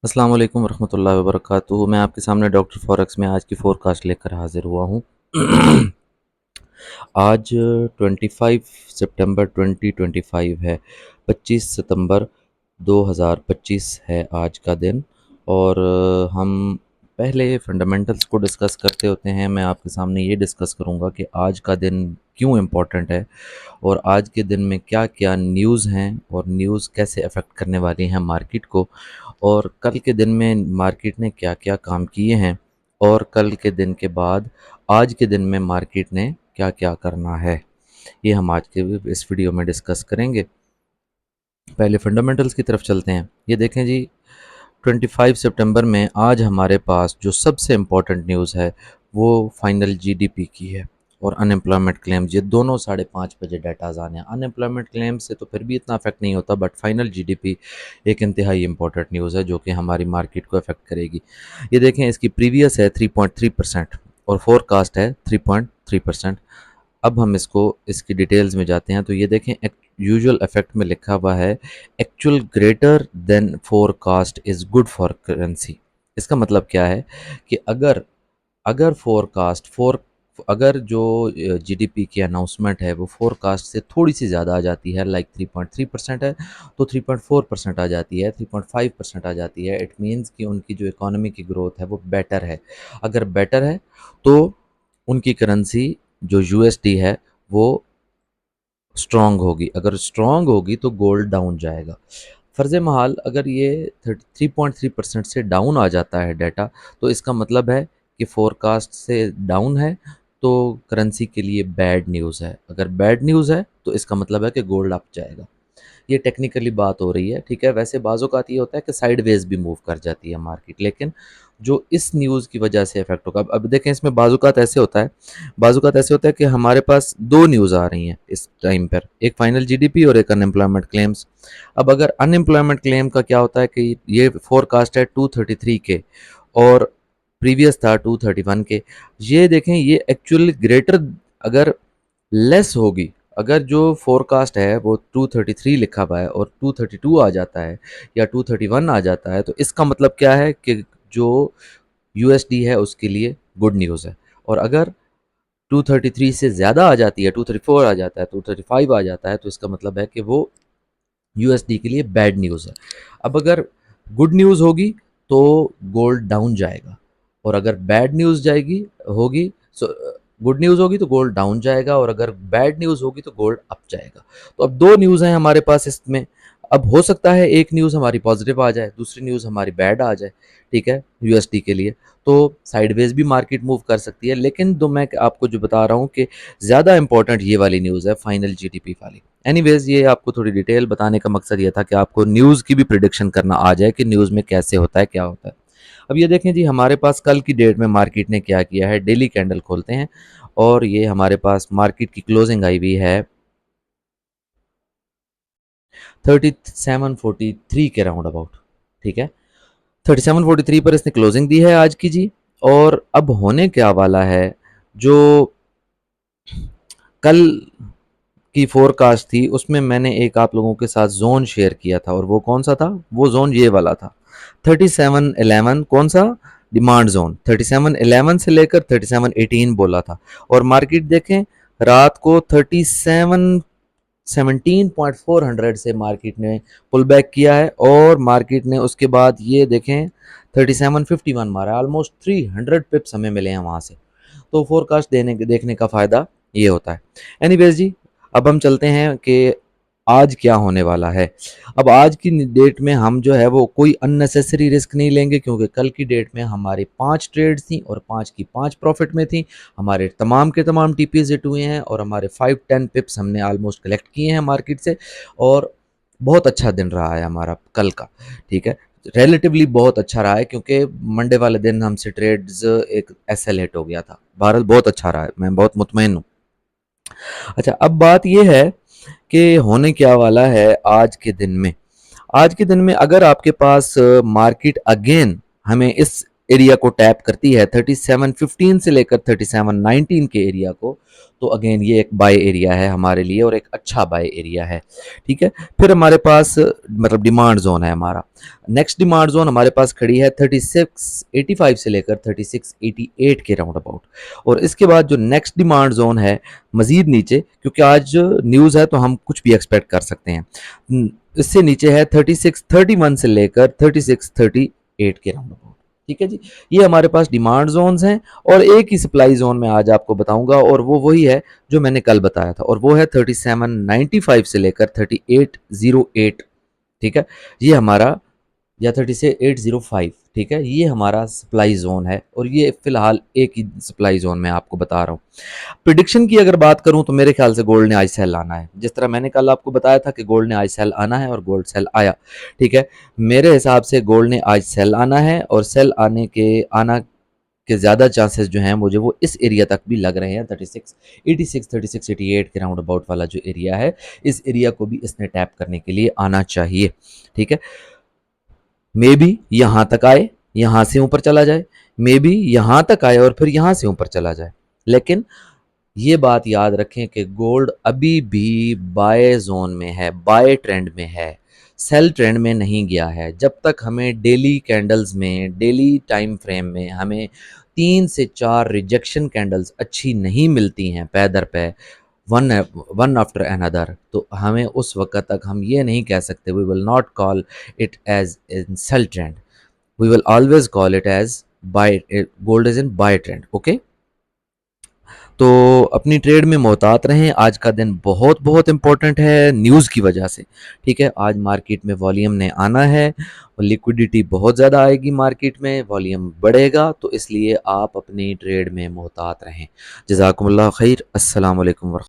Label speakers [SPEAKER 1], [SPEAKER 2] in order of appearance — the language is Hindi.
[SPEAKER 1] अस्सलाम वालेकुम वरहमतुल्लाहि वबरकातुहू। मैं आपके सामने डॉक्टर फॉरेक्स में आज की फ़ोरकास्ट लेकर हाज़िर हुआ हूँ। आज 25 सितंबर 2025 है। 25 सितंबर 2025 है आज का दिन। और हम पहले फंडामेंटल्स को डिस्कस करते होते हैं। मैं आपके सामने ये डिस्कस करूँगा कि आज का दिन क्यों इम्पोर्टेंट है और आज के दिन में क्या-क्या न्यूज़ हैं और न्यूज़ कैसे अफ़ेक्ट करने वाली हैं मार्केट को, और कल के दिन में मार्केट ने क्या-क्या काम किए हैं, और कल के दिन के बाद आज के दिन में मार्केट ने क्या-क्या करना है। ये हम आज के इस वीडियो में डिस्कस करेंगे। पहले फंडामेंटल्स की तरफ चलते हैं। ये देखें जी, 25 सितंबर में आज हमारे पास जो सबसे इम्पोर्टेंट न्यूज़ है वो फाइनल जीडीपी की है और अनएम्प्लॉयमेंट क्लेम्स। ये दोनों 5:30 बजे डाटाज आने हैं। अनएम्प्लॉयमेंट क्लेम से तो फिर भी इतना अफेक्ट नहीं होता, बट फाइनल जीडीपी एक इंतहाई इंपॉर्टेंट न्यूज़ है जो कि हमारी मार्केट को अफेक्ट करेगी। ये देखें, इसकी प्रीवियस है 3.3% और फोरकास्ट है 3.3%। अब हम इसकी डिटेल्स में जाते हैं तो ये देखें, यूजुअल इफेक्ट में लिखा हुआ है actual greater than forecast is good for currency. इसका मतलब क्या है कि अगर अगर फोरकास्ट फोर अगर जो जीडीपी की अनाउंसमेंट है वो फोरकास्ट से थोड़ी सी ज़्यादा आ जाती है, लाइक 3.3% है तो 3.4% आ जाती है, 3.5% आ जाती है, इट मीन्स कि उनकी जो इकोनॉमी की ग्रोथ है वो बेटर है। अगर बेटर है तो उनकी करेंसी जो यूएसडी है वो स्ट्रांग होगी। अगर स्ट्रांग होगी तो गोल्ड डाउन जाएगा। फ़र्ज़ महाल अगर ये 3.3% से डाउन आ जाता है डाटा, तो इसका मतलब है कि फोरकास्ट से डाउन है, तो करेंसी के लिए बैड न्यूज़ है। अगर बैड न्यूज़ है तो इसका मतलब है कि गोल्ड अप जाएगा। ये टेक्निकली बात हो रही है, ठीक है। वैसे बाज़-औक़ात ये होता है कि साइडवेज़ भी मूव कर जाती है मार्केट, लेकिन जो इस न्यूज़ की वजह से इफ़ेक्ट होगा। अब देखें, इसमें बाज़-औक़ात ऐसे होता है कि हमारे पास 2 न्यूज़ आ रही हैं इस टाइम पर, एक फाइनल जीडीपी और एक अनएम्प्लॉयमेंट क्लेम्स। अब अगर अनएम्प्लॉयमेंट क्लेम का क्या होता है कि ये फ़ोरकास्ट है 233 के और प्रीवियस था 231 के। ये देखें, ये एक्चुअली ग्रेटर अगर लेस होगी, अगर जो फ़ोरकास्ट है वो 233 लिखा हुआ है और 232 आ जाता है या 231 आ जाता है, तो इसका मतलब क्या है कि जो यूएसडी है उसके लिए गुड न्यूज़ है। और अगर 233 से ज़्यादा आ जाती है, 234 आ जाता है, 235 आ जाता है, तो इसका मतलब है कि वो यूएसडी के लिए बैड न्यूज़ है। अब अगर गुड न्यूज़ होगी तो गोल्ड डाउन जाएगा, और अगर बैड न्यूज़ जाएगी होगी सो गुड न्यूज़ होगी तो गोल्ड डाउन जाएगा, और अगर बैड न्यूज़ होगी तो गोल्ड अप जाएगा। तो अब 2 न्यूज़ हैं हमारे पास इसमें। अब हो सकता है एक न्यूज़ हमारी पॉजिटिव आ जाए, दूसरी न्यूज़ हमारी बैड आ जाए, ठीक है, यूएसडी के लिए। तो साइडवेज़ भी मार्केट मूव कर सकती है, लेकिन तो मैं आपको जो बता रहा हूँ कि ज़्यादा इंपॉर्टेंट ये वाली न्यूज़ है, फाइनल जीडीपी वाली। एनीवेज़, ये आपको थोड़ी डिटेल बताने का मकसद ये था कि आपको न्यूज़ की भी प्रिडिक्शन करना आ जाए कि न्यूज़ में कैसे होता है, क्या होता है। अब ये देखें जी, हमारे पास कल की डेट में मार्केट ने क्या किया है। डेली कैंडल खोलते हैं और ये हमारे पास मार्केट की क्लोजिंग आई हुई है 3743 के राउंड अबाउट, ठीक है। 3743 पर इसने क्लोजिंग दी है आज की जी। और अब होने क्या वाला है, जो कल की फोरकास्ट थी उसमें मैंने एक आप लोगों के साथ जोन शेयर किया था, और वो कौन सा था? वो जोन ये वाला था, 3711। कौन सा? Demand zone. 3711 से लेकर 3718 बोला था। और मार्केट देखें, रात को 17.400 से मार्केट ने पुल बैक किया है, और मार्केट ने उसके बाद ये देखें 3751 मारा। ऑलमोस्ट 300 पिप्स हमें मिले हैं वहाँ से। तो फोरकास्ट देखने का फ़ायदा ये होता है। एनीवेज जी, अब हम चलते हैं कि आज क्या होने वाला है। अब आज की डेट में हम जो है वो कोई अननेसेसरी रिस्क नहीं लेंगे, क्योंकि कल की डेट में हमारी 5 ट्रेड्स थी और 5 की 5 प्रॉफिट में थी। हमारे तमाम के तमाम टीपीज हिट हुए हैं और हमारे 5-10 पिप्स हमने ऑलमोस्ट कलेक्ट किए हैं मार्केट से। और बहुत अच्छा दिन रहा है हमारा कल का, ठीक है। रिलेटिवली बहुत अच्छा रहा है, क्योंकि मंडे वाले दिन हमसे ट्रेड्स एक एसएल हिट हो गया था। भारत बहुत अच्छा रहा है, मैं बहुत मुतमईन हूँ। अच्छा, अब बात यह है कि होने क्या वाला है आज के दिन में। आज के दिन में अगर आपके पास मार्केट अगेन हमें इस एरिया को टैप करती है 3715 से लेकर 3719 के एरिया को, तो अगेन ये एक बाय एरिया है हमारे लिए और एक अच्छा बाय एरिया है। ठीक है, फिर हमारे पास मतलब डिमांड जोन है हमारा। नेक्स्ट डिमांड जोन हमारे पास खड़ी है 3685 से लेकर 3688 के राउंड अबाउट। और इसके बाद जो नेक्स्ट डिमांड जोन है मजीद नीचे, क्योंकि आज न्यूज़ है तो हम कुछ भी एक्सपेक्ट कर सकते हैं, इससे नीचे है 3631 से लेकर 3638 के राउंड अबाउट। ठीक है जी, ये हमारे पास डिमांड जोन्स हैं। और एक ही सप्लाई जोन में आज आपको बताऊंगा, और वो वही है जो मैंने कल बताया था, और वो है 3795 से लेकर 3808। ठीक है, ये हमारा, या 3805, ठीक है, ये हमारा सप्लाई जोन है। और ये फिलहाल एक ही सप्लाई जोन में आपको बता रहा हूँ। प्रिडिक्शन की अगर बात करूं तो मेरे ख्याल से गोल्ड ने आज सेल आना है, जिस तरह मैंने कल आपको बताया था कि गोल्ड ने आज सेल आना है, और गोल्ड सेल आया। ठीक है, मेरे हिसाब से गोल्ड ने आज सेल आना है, और सेल आना के ज़्यादा चांसेस जो हैं मुझे वो इस एरिया तक भी लग रहे हैं, 3686 3688 के राउंड अबाउट वाला जो एरिया है, इस एरिया को भी इसने टैप करने के लिए आना चाहिए। ठीक है, मे बी यहाँ तक आए, यहाँ से ऊपर चला जाए, मे बी यहाँ तक आए और फिर यहाँ से ऊपर चला जाए। लेकिन ये बात याद रखें कि गोल्ड अभी भी बाय जोन में है, बाय ट्रेंड में है, सेल ट्रेंड में नहीं गया है। जब तक हमें डेली कैंडल्स में, डेली टाइम फ्रेम में हमें 3 से 4 रिजेक्शन कैंडल्स अच्छी नहीं मिलती हैं पै दर पे, वन वन आफ्टर अनदर, तो हमें उस वक्त तक हम ये नहीं कह सकते, we will not call it as in sell trend, we will always call it as buy, gold is in buy trend. Okay, तो अपनी ट्रेड में मोहतात रहें। आज का दिन बहुत बहुत इंपॉर्टेंट है न्यूज़ की वजह से। ठीक है, आज मार्केट में वॉल्यूम ने आना है, और लिक्विडिटी बहुत ज़्यादा आएगी मार्केट में, वॉल्यूम बढ़ेगा, तो इसलिए आप अपनी ट्रेड में मोहतात रहें। जज़ाकुमुल्लाह खैर। अस्सलाम वालेकुम।